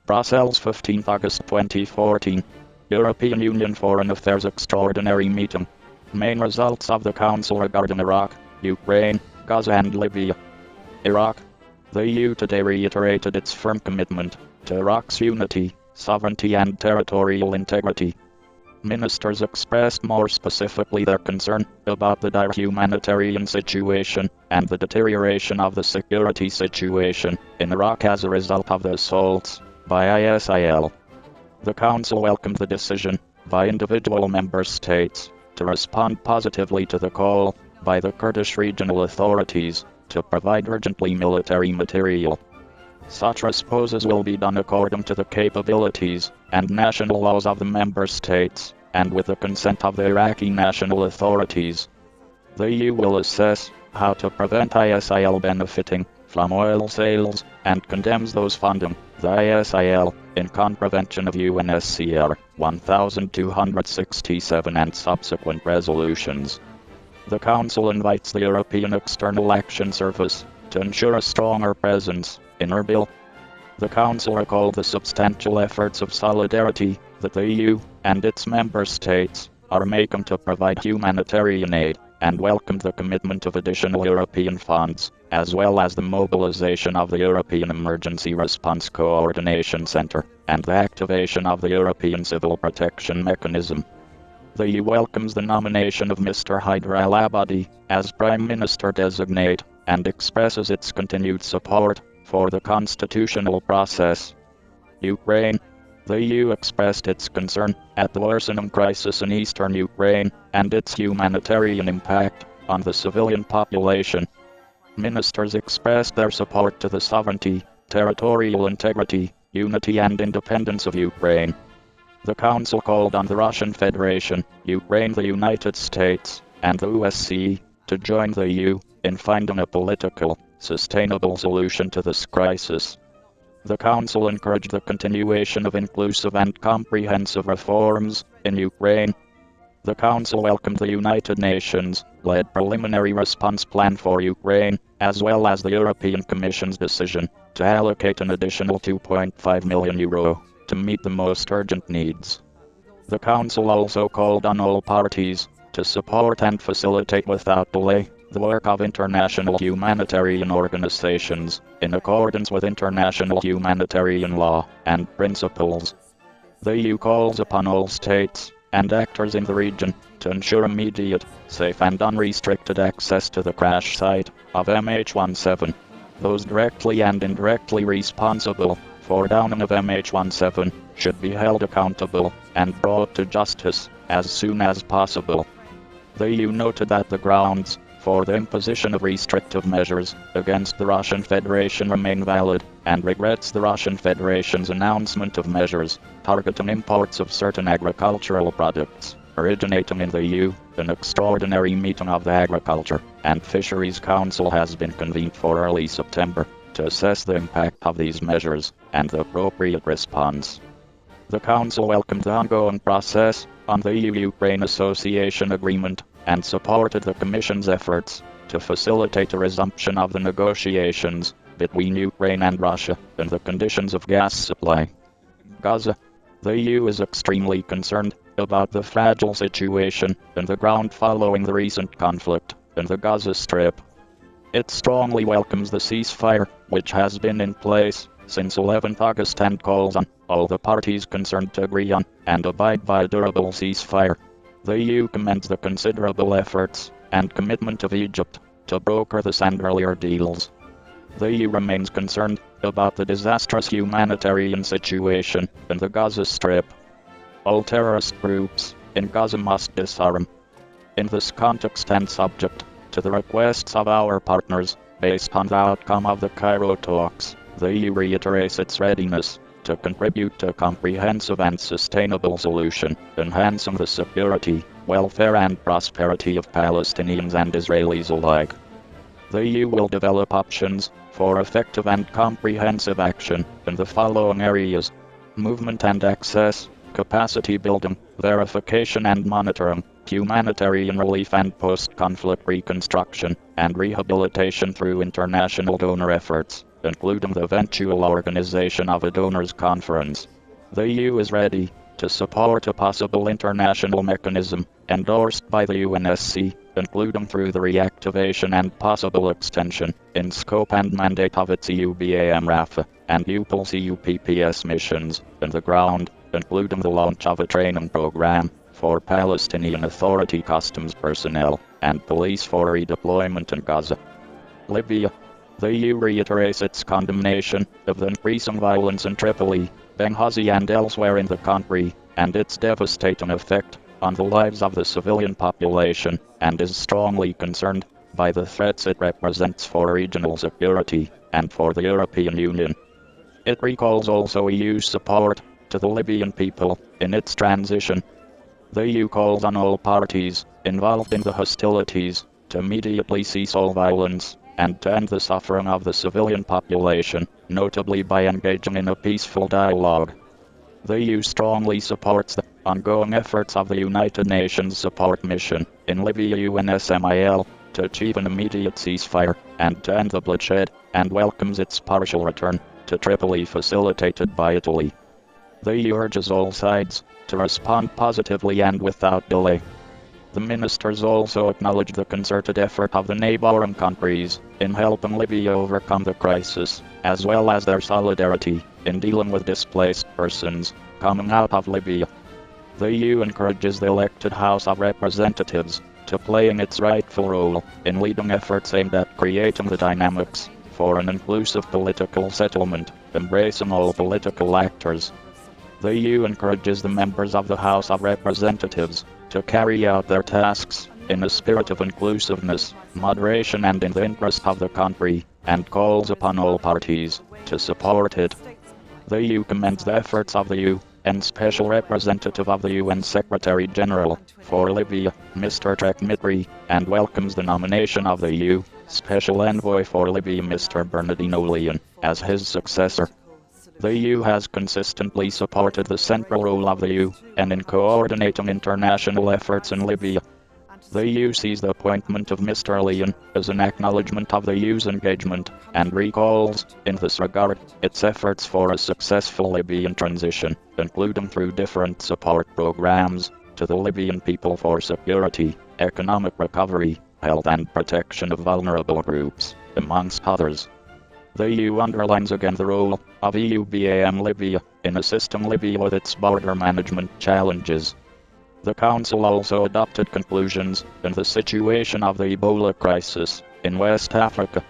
Brussels, 15th August 2014. European Union Foreign Affairs Extraordinary Meeting. Main results of the Council regarding Iraq, Ukraine, Gaza and Libya. Iraq. The EU today reiterated its firm commitment to Iraq's unity, sovereignty and territorial integrity. Ministers expressed more specifically their concern about the dire humanitarian situation and the deterioration of the security situation in Iraq as a result of the assaults by ISIL. The Council welcomed the decision by individual member states to respond positively to the call by the Kurdish regional authorities to provide urgently military material. Such responses will be done according to the capabilities and national laws of the member states, and with the consent of the Iraqi national authorities. The EU will assess how to prevent ISIL benefiting from oil sales, and condemns those funding the ISIL in contravention of UNSCR 1267 and subsequent resolutions. The Council invites the European External Action Service to ensure a stronger presence in Erbil. The Council recalled the substantial efforts of solidarity that the EU and its member states are making to provide humanitarian aid, and welcomed the commitment of additional European funds, as well as the mobilization of the European Emergency Response Coordination Center, and the activation of the European Civil Protection Mechanism. The EU welcomes the nomination of Mr. Haider al-Abadi as Prime Minister-designate, and expresses its continued support for the constitutional process. Ukraine. The EU expressed its concern at the worsening crisis in eastern Ukraine and its humanitarian impact on the civilian population. Ministers expressed their support to the sovereignty, territorial integrity, unity and independence of Ukraine. The Council called on the Russian Federation, Ukraine, the United States, and the OSCE to join the EU in finding a political, sustainable solution to this crisis. The Council encouraged the continuation of inclusive and comprehensive reforms in Ukraine. The Council welcomed the United Nations-led preliminary response plan for Ukraine, as well as the European Commission's decision to allocate an additional €2.5 million to meet the most urgent needs. The Council also called on all parties to support and facilitate without delay the work of international humanitarian organizations, in accordance with international humanitarian law and principles. The EU calls upon all states and actors in the region to ensure immediate, safe and unrestricted access to the crash site of MH17. Those directly and indirectly responsible for downing of MH17 should be held accountable and brought to justice as soon as possible. The EU noted that the grounds for the imposition of restrictive measures against the Russian Federation remain valid, and regrets the Russian Federation's announcement of measures targeting imports of certain agricultural products originating in the EU. An extraordinary meeting of the Agriculture and Fisheries Council has been convened for early September to assess the impact of these measures and the appropriate response. The Council welcomed the ongoing process on the EU-Ukraine Association Agreement, and supported the Commission's efforts to facilitate a resumption of the negotiations between Ukraine and Russia and the conditions of gas supply. Gaza. The EU is extremely concerned about the fragile situation on the ground following the recent conflict in the Gaza Strip. It strongly welcomes the ceasefire, which has been in place since 11th August, and calls on all the parties concerned to agree on and abide by a durable ceasefire. The EU commends the considerable efforts and commitment of Egypt to broker this and earlier deals. The EU remains concerned about the disastrous humanitarian situation in the Gaza Strip. All terrorist groups in Gaza must disarm. In this context, and subject to the requests of our partners, based on the outcome of the Cairo talks, the EU reiterates its readiness to contribute to a comprehensive and sustainable solution, enhancing the security, welfare and prosperity of Palestinians and Israelis alike. The EU will develop options for effective and comprehensive action in the following areas: movement and access, capacity building, verification and monitoring, humanitarian relief and post-conflict reconstruction and rehabilitation through international donor efforts, including the eventual organization of a donors conference. The EU is ready to support a possible international mechanism endorsed by the UNSC, including through the reactivation and possible extension in scope and mandate of its EUBAM RAFA and EUPOL's EUPPS missions on the ground, including the launch of a training program for Palestinian Authority customs personnel and police for redeployment in Gaza. Libya. The EU reiterates its condemnation of the increasing violence in Tripoli, Benghazi and elsewhere in the country, and its devastating effect on the lives of the civilian population, and is strongly concerned by the threats it represents for regional security and for the European Union. It recalls also EU support to the Libyan people in its transition. The EU calls on all parties involved in the hostilities to immediately cease all violence and to end the suffering of the civilian population, notably by engaging in a peaceful dialogue. The EU strongly supports the ongoing efforts of the United Nations Support Mission in Libya UNSMIL to achieve an immediate ceasefire and to end the bloodshed, and welcomes its partial return to Tripoli facilitated by Italy. The EU urges all sides to respond positively and without delay. The ministers also acknowledged the concerted effort of the neighboring countries in helping Libya overcome the crisis, as well as their solidarity in dealing with displaced persons coming out of Libya. The EU encourages the elected House of Representatives to playing its rightful role in leading efforts aimed at creating the dynamics for an inclusive political settlement, embracing all political actors. The EU encourages the members of the House of Representatives to carry out their tasks in a spirit of inclusiveness, moderation and in the interest of the country, and calls upon all parties to support it. The EU commends the efforts of the UN Special Representative of the UN Secretary-General for Libya, Mr. Trek Mitri, and welcomes the nomination of the EU Special Envoy for Libya, Mr. Bernardino Leon, as his successor. The EU has consistently supported the central role of the UN in coordinating international efforts in Libya. The EU sees the appointment of Mr. Leon as an acknowledgement of the EU's engagement, and recalls, in this regard, its efforts for a successful Libyan transition, including through different support programs to the Libyan people for security, economic recovery, health and protection of vulnerable groups, amongst others. The EU underlines again the role of EUBAM Libya in assisting Libya with its border management challenges. The Council also adopted conclusions on the situation of the Ebola crisis in West Africa,